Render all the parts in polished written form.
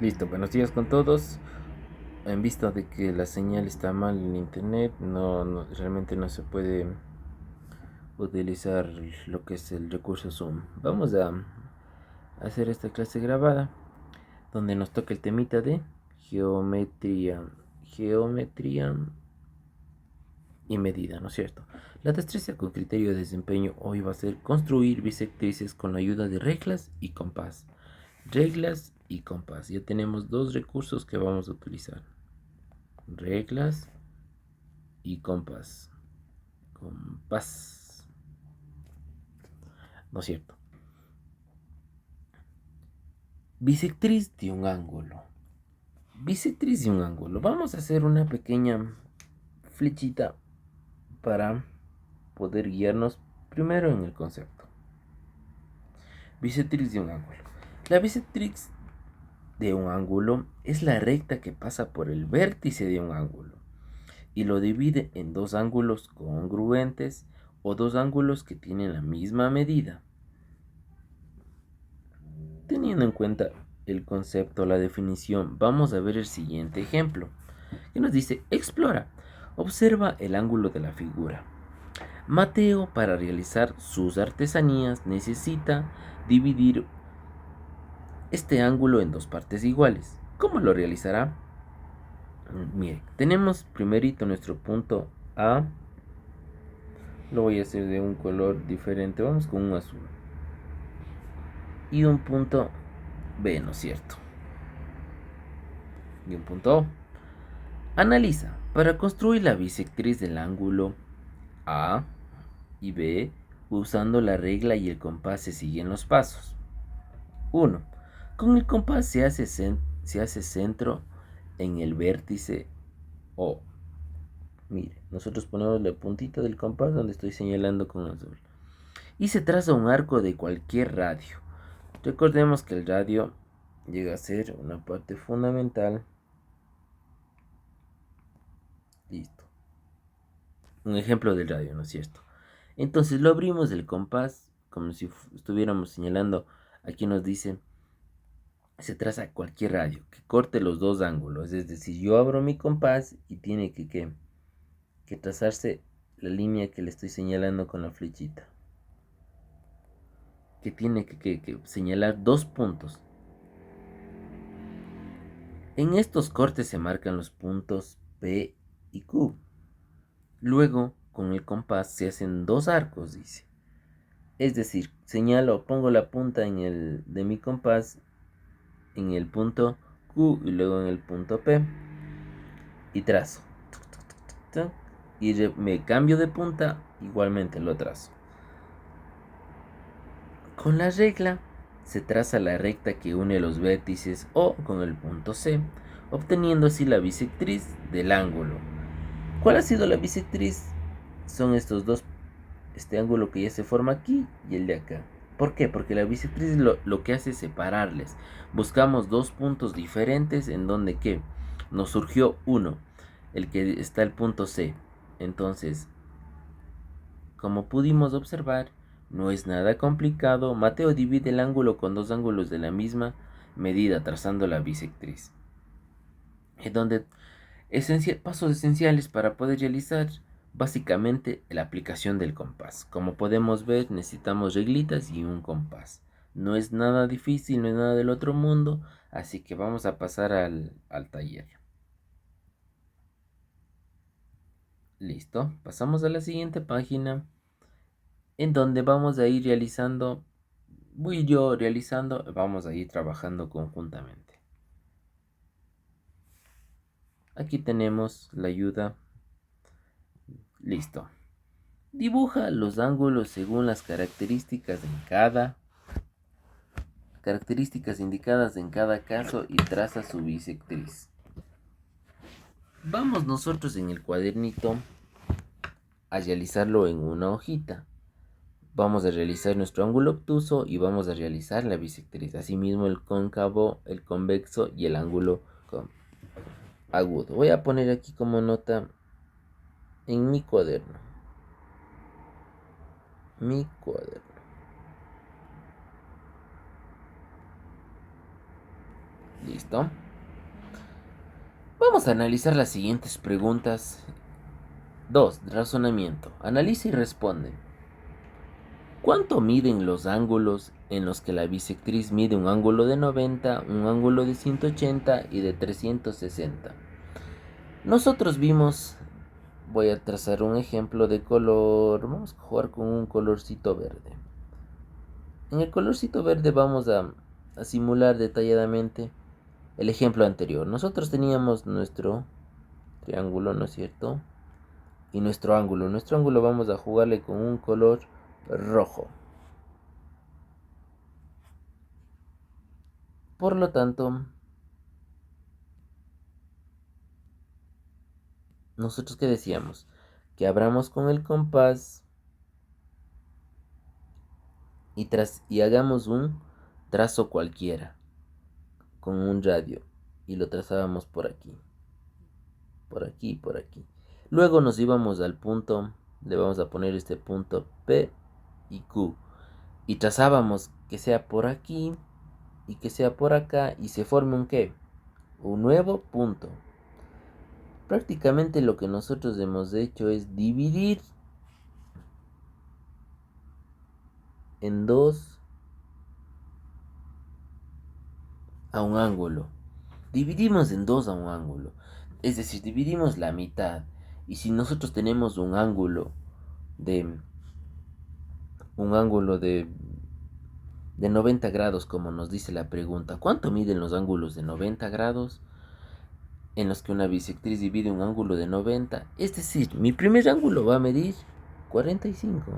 Listo, buenos días con todos. En vista de que la señal está mal en internet, realmente no se puede utilizar lo que es el recurso Zoom. Vamos a hacer esta clase grabada donde nos toca el temita de geometría y medida, ¿no es cierto? La destreza con criterio de desempeño hoy va a ser construir bisectrices con la ayuda de reglas y compás. Reglas y compás. Ya tenemos dos recursos que vamos a utilizar. Reglas y compás. Compás. ¿No es cierto? Bisectriz de un ángulo. Bisectriz de un ángulo. Vamos a hacer una pequeña flechita para poder guiarnos primero en el concepto. Bisectriz de un ángulo. La bisectriz de un ángulo es la recta que pasa por el vértice de un ángulo y lo divide en dos ángulos congruentes o dos ángulos que tienen la misma medida. Teniendo en cuenta el concepto, la definición, vamos a ver el siguiente ejemplo, que nos dice: explora, observa el ángulo de la figura. Mateo, para realizar sus artesanías, necesita dividir este ángulo en dos partes iguales. ¿Cómo lo realizará? Mire, tenemos primerito nuestro punto A. Lo voy a hacer de un color diferente, vamos con un azul. Y un punto B, ¿no es cierto? Y un punto O. Analiza. Para construir la bisectriz del ángulo A y B, usando la regla y el compás se siguen los pasos. 1. Con el compás se hace centro en el vértice O. Mire, nosotros ponemos la puntita del compás donde estoy señalando con azul. Y se traza un arco de cualquier radio. Recordemos que el radio llega a ser una parte fundamental. Listo. Un ejemplo del radio, ¿no es cierto? Entonces lo abrimos del compás, como si estuviéramos señalando. Aquí nos dice: se traza cualquier radio que corte los dos ángulos. Es decir, yo abro mi compás y tiene que trazarse la línea que le estoy señalando con la flechita. Que tiene que señalar dos puntos. En estos cortes se marcan los puntos P y Q. Luego, con el compás se hacen dos arcos, dice. Es decir, señalo, pongo la punta de mi compás en el punto Q y luego en el punto P y trazo. Y me cambio de punta, igualmente lo trazo. Con la regla se traza la recta que une los vértices O con el punto C, obteniendo así la bisectriz del ángulo. ¿Cuál ha sido la bisectriz? Son estos dos, este ángulo que ya se forma aquí y el de acá. ¿Por qué? Porque la bisectriz lo que hace es separarles. Buscamos dos puntos diferentes en donde ¿qué? Nos surgió uno, el que está el punto C. Entonces, como pudimos observar, no es nada complicado. Mateo divide el ángulo con dos ángulos de la misma medida, trazando la bisectriz. En donde pasos esenciales para poder realizar básicamente la aplicación del compás. Como podemos ver, necesitamos reglitas y un compás. No es nada difícil, no es nada del otro mundo, así que vamos a pasar al taller. Listo, pasamos a la siguiente página en donde vamos a ir realizando, vamos a ir trabajando conjuntamente. Aquí tenemos la ayuda. Listo. Dibuja los ángulos según las características indicadas en cada caso y traza su bisectriz. Vamos nosotros en el cuadernito a realizarlo en una hojita. Vamos a realizar nuestro ángulo obtuso y vamos a realizar la bisectriz. Asimismo el cóncavo, el convexo y el ángulo agudo. Voy a poner aquí como nota en mi cuaderno. Mi cuaderno. ¿Listo? Vamos a analizar las siguientes preguntas. 2. Razonamiento. Analiza y responde. ¿Cuánto miden los ángulos en los que la bisectriz mide un ángulo de 90, un ángulo de 180 y de 360? Nosotros vimos, voy a trazar un ejemplo de color, vamos a jugar con un colorcito verde. En el colorcito verde vamos a simular detalladamente el ejemplo anterior. Nosotros teníamos nuestro triángulo, ¿no es cierto? Y nuestro ángulo. Nuestro ángulo vamos a jugarle con un color rojo. Por lo tanto, nosotros ¿qué decíamos? Que abramos con el compás y hagamos un trazo cualquiera con un radio y lo trazábamos por aquí, por aquí, por aquí. Luego nos íbamos al punto, le vamos a poner este punto P y Q y trazábamos que sea por aquí y que sea por acá y se forme un ¿qué? Un nuevo punto. Prácticamente lo que nosotros hemos hecho es dividir en dos a un ángulo. Dividimos en dos a un ángulo. Es decir, dividimos la mitad. Y si nosotros tenemos de un ángulo de 90 grados, como nos dice la pregunta, ¿cuánto miden los ángulos de 90 grados en los que una bisectriz divide un ángulo de 90? Es decir, mi primer ángulo va a medir 45.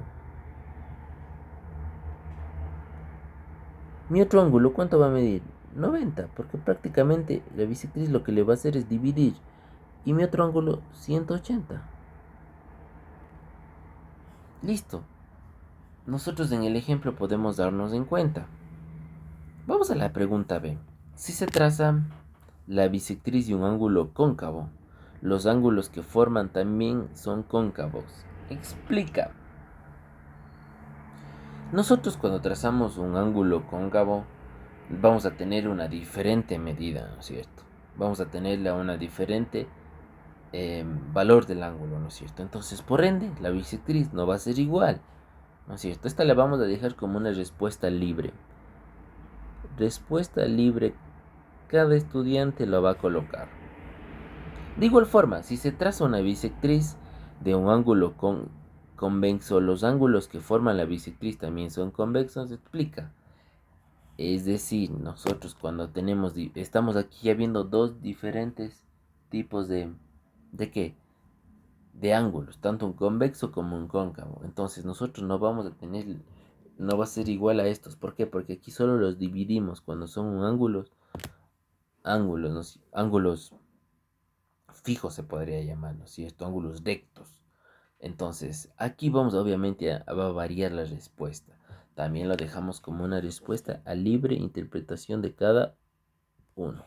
Mi otro ángulo, ¿cuánto va a medir? 90, porque prácticamente la bisectriz lo que le va a hacer es dividir. Y mi otro ángulo, 180. Listo. Nosotros en el ejemplo podemos darnos en cuenta. Vamos a la pregunta B. Si se traza la bisectriz de un ángulo cóncavo, los ángulos que forman también son cóncavos. Explica. Nosotros cuando trazamos un ángulo cóncavo vamos a tener una diferente medida, ¿no es cierto? Vamos a tenerla una diferente valor del ángulo, ¿no es cierto? Entonces, por ende, la bisectriz no va a ser igual, ¿no es cierto? Esta la vamos a dejar como una respuesta libre. Respuesta libre, cada estudiante lo va a colocar. De igual forma, si se traza una bisectriz de un ángulo convexo, los ángulos que forman la bisectriz también son convexos, explica. Es decir, nosotros cuando estamos aquí ya viendo dos diferentes tipos ¿de qué? De ángulos, tanto un convexo como un cóncavo. Entonces nosotros no va a ser igual a estos. ¿Por qué? Porque aquí solo los dividimos cuando son ángulos fijos se podría llamar, ¿no es cierto? Ángulos rectos. Entonces aquí va a variar la respuesta. También lo dejamos como una respuesta a libre interpretación de cada uno.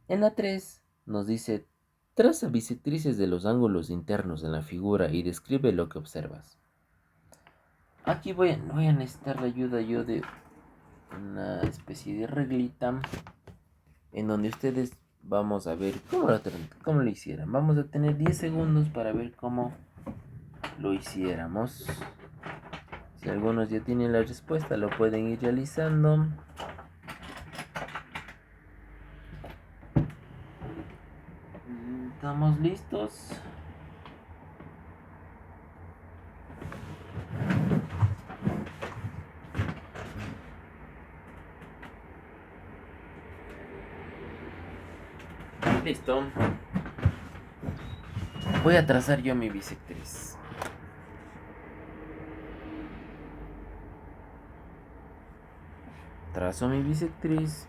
En la 3 nos dice, traza bisectrices de los ángulos internos en la figura y describe lo que observas. Aquí voy a necesitar la ayuda yo de una especie de reglita en donde ustedes vamos a ver cómo lo hicieran. Vamos a tener 10 segundos para ver cómo lo hiciéramos. Si algunos ya tienen la respuesta, lo pueden ir realizando. ¿Estamos listos? Listo. Voy a trazar yo mi bisectriz. Trazo mi bisectriz.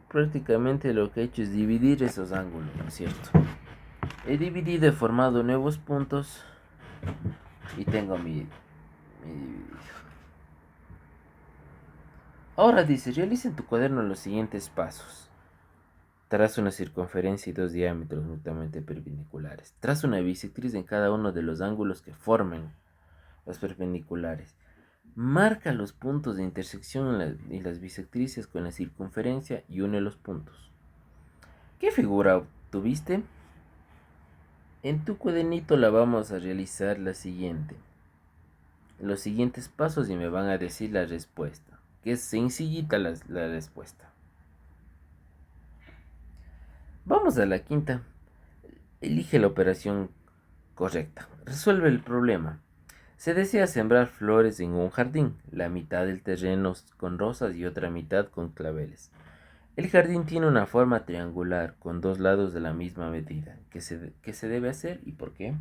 Prácticamente lo que he hecho es dividir esos ángulos, ¿no es cierto? He dividido, he formado nuevos puntos y tengo mi dividido. Ahora dice, realiza en tu cuaderno los siguientes pasos. Traza una circunferencia y dos diámetros mutuamente perpendiculares. Traza una bisectriz en cada uno de los ángulos que formen los perpendiculares. Marca los puntos de intersección en las bisectrices con la circunferencia y une los puntos. ¿Qué figura obtuviste? En tu cuadernito la vamos a realizar la siguiente. Los siguientes pasos y me van a decir la respuesta. Que es sencillita la respuesta. Vamos a la quinta. Elige la operación correcta. Resuelve el problema. Se desea sembrar flores en un jardín, la mitad del terreno con rosas y otra mitad con claveles. El jardín tiene una forma triangular con dos lados de la misma medida. ¿Qué se debe hacer y por qué?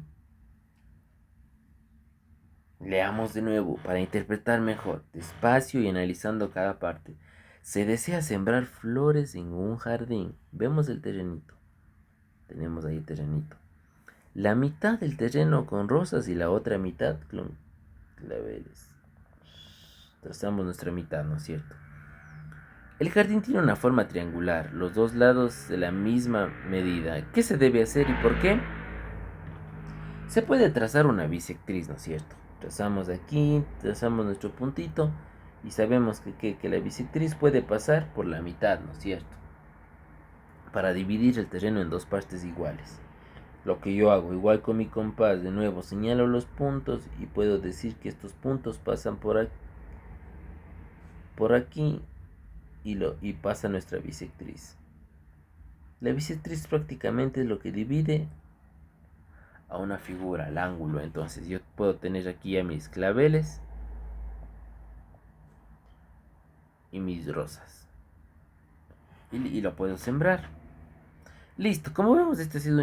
Leamos de nuevo para interpretar mejor, despacio y analizando cada parte. Se desea sembrar flores en un jardín. Vemos el terrenito. Tenemos ahí el terrenito. La mitad del terreno con rosas y la otra mitad con claveles. Trazamos nuestra mitad, ¿no es cierto? El jardín tiene una forma triangular, los dos lados de la misma medida. ¿Qué se debe hacer y por qué? Se puede trazar una bisectriz, ¿no es cierto? Trazamos aquí, trazamos nuestro puntito y sabemos que la bisectriz puede pasar por la mitad, ¿no es cierto? Para dividir el terreno en dos partes iguales. Lo que yo hago, igual con mi compás, de nuevo señalo los puntos y puedo decir que estos puntos pasan por aquí y pasa nuestra bisectriz. La bisectriz prácticamente es lo que divide a una figura, al ángulo. Entonces yo puedo tener aquí a mis claveles y mis rosas y lo puedo sembrar. Listo, como vemos, esta ha sido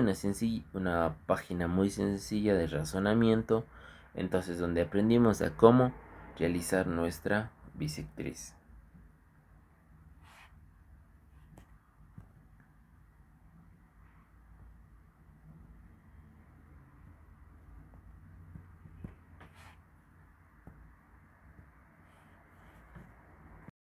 una página muy sencilla de razonamiento, entonces donde aprendimos a cómo realizar nuestra bisectriz.